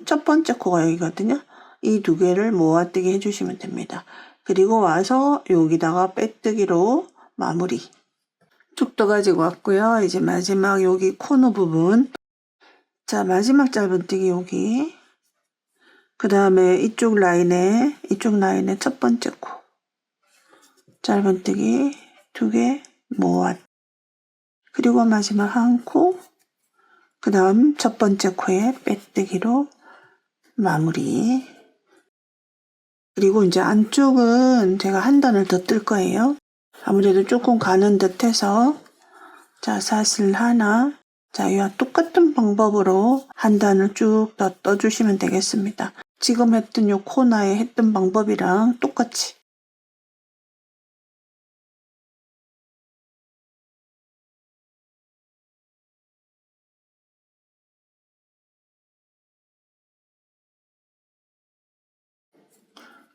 첫 번째 코가 여기거든요. 이 2개를 모아뜨기 해주시면 됩니다. 그리고 와서 여기다가 빼뜨기로 마무리. 쭉 떠가지고 왔고요. 이제 마지막 여기 코너 부분. 자, 마지막 짧은뜨기 여기. 그 다음에 이쪽 라인에 첫 번째 코. 짧은뜨기 2개 모아. 그리고 마지막 한 코. 그 다음 첫 번째 코에 빼뜨기로 마무리. 그리고 이제 안쪽은 제가 한 단을 더 뜰 거예요. 아무래도 조금 가는 듯 해서 자, 사슬 하나. 자, 이와 똑같은 방법으로 한 단을 쭉 더 떠주시면 되겠습니다. 지금 했던 요 코너에 했던 방법이랑 똑같이.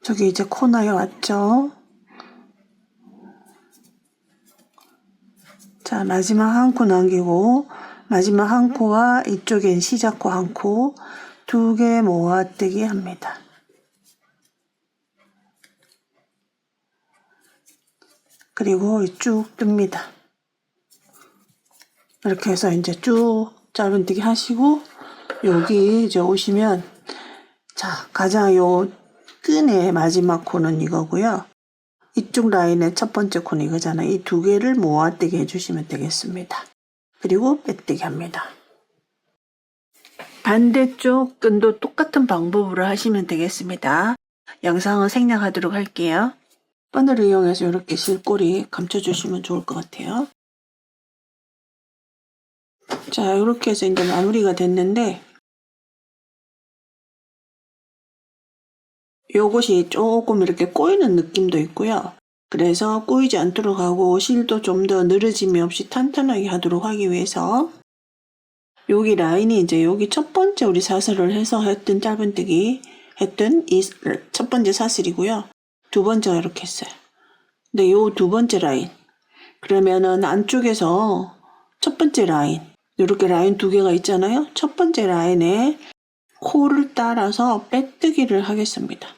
저기 이제 코너에 왔죠. 자, 마지막 한 코 남기고 마지막 한 코와 이쪽엔 시작 코 한 코 2개 모아뜨기 합니다. 그리고 쭉 뜹니다. 이렇게 해서 이제 쭉 짧은뜨기 하시고 여기 이제 오시면 자, 가장 요 끈의 마지막 코는 이거고요. 이쪽 라인의 첫 번째 코는 이거잖아요. 이 2개를 모아뜨기 해주시면 되겠습니다. 그리고 빼뜨기 합니다. 반대쪽 끈도 똑같은 방법으로 하시면 되겠습니다. 영상을 생략하도록 할게요. 바늘을 이용해서 이렇게 실꼬리 감춰주시면 좋을 것 같아요. 자, 이렇게 해서 이제 마무리가 됐는데 요것이 조금 이렇게 꼬이는 느낌도 있고요. 그래서 꼬이지 않도록 하고 실도 좀 더 늘어짐이 없이 탄탄하게 하도록 하기 위해서 여기 라인이 이제 여기 첫 번째 우리 사슬을 해서 했던 짧은뜨기 했던 이 첫 번째 사슬이고요. 두 번째가 이렇게 했어요. 근데 요 두 번째 라인 그러면은 안쪽에서 첫 번째 라인 이렇게 라인 2개가 있잖아요. 첫 번째 라인에 코를 따라서 빼뜨기를 하겠습니다.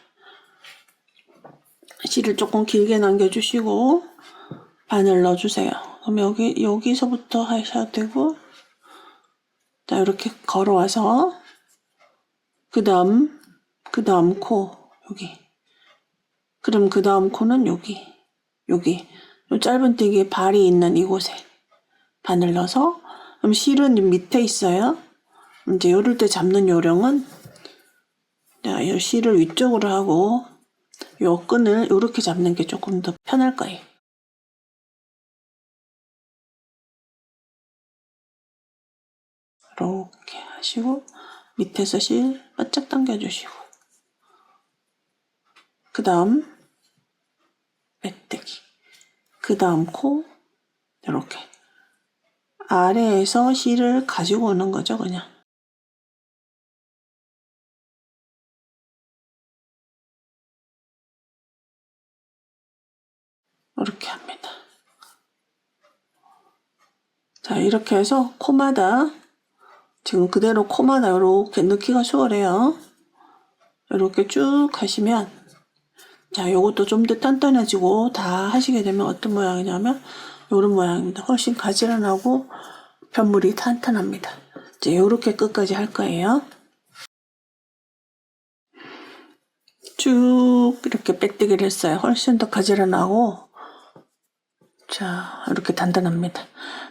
실을 조금 길게 남겨주시고 바늘 넣어주세요. 그럼 여기서부터 하셔야 되고 자, 이렇게 걸어와서 그 다음 코 여기 그럼 그 다음 코는 여기 요 짧은뜨기에 발이 있는 이곳에 바늘 넣어서 그럼 실은 밑에 있어요. 이제 요럴 때 잡는 요령은 자, 요 실을 위쪽으로 하고 요 끈을 이렇게 잡는 게 조금 더 편할 거예요. 이렇게 하시고 밑에서 실 바짝 당겨주시고 그 다음 빼뜨기 그 다음 코 이렇게 아래에서 실을 가지고 오는 거죠. 그냥 이렇게 합니다. 자, 이렇게 해서 코마다 지금 그대로 코마다 이렇게 넣기가 수월해요. 이렇게 쭉 하시면 자, 요것도 좀 더 단단해지고 다 하시게 되면 어떤 모양이냐면 요런 모양입니다. 훨씬 가지런하고 편물이 탄탄합니다. 이제 요렇게 끝까지 할 거예요. 쭉 이렇게 빼뜨기를 했어요. 훨씬 더 가지런하고 자, 이렇게 단단합니다.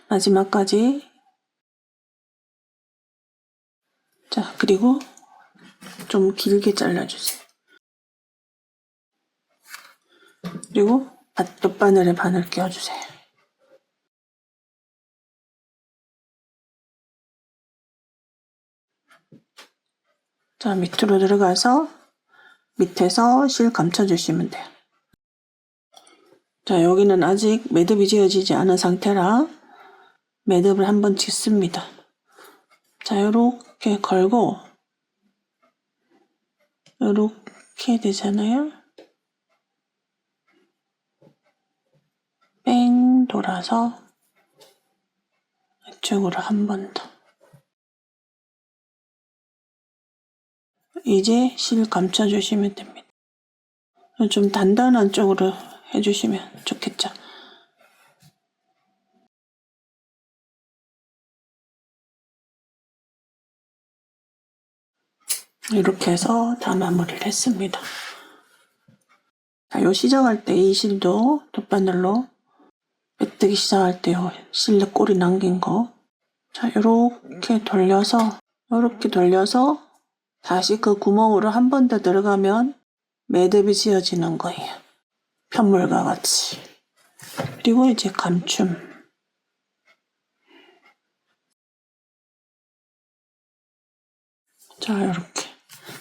마지막까지 자, 그리고 좀 길게 잘라주세요. 그리고 옆바늘에 바늘 끼워주세요. 자, 밑으로 들어가서 밑에서 실 감춰주시면 돼요. 자, 여기는 아직 매듭이 지어지지 않은 상태라 매듭을 한번 짓습니다. 자, 요렇게 걸고 요렇게 되잖아요. 뺑 돌아서 이쪽으로 한 번 더. 이제 실 감춰주시면 됩니다. 좀 단단한 쪽으로 해주시면 좋겠죠. 이렇게 해서 다 마무리를 했습니다. 자, 요 시작할 때 이 실도 돗바늘로 빼뜨기 시작할 때 요 실내 꼬리 남긴 거. 자, 요렇게 돌려서 다시 그 구멍으로 한 번 더 들어가면 매듭이 지어지는 거예요. 편물과 같이. 그리고 이제 감춤.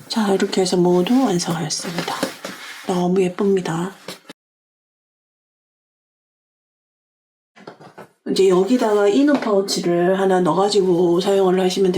자, 이렇게 해서 모두 완성하였습니다. 너무 예쁩니다. 이제 여기다가 이너 파우치를 하나 넣어가지고 사용을 하시면 돼요.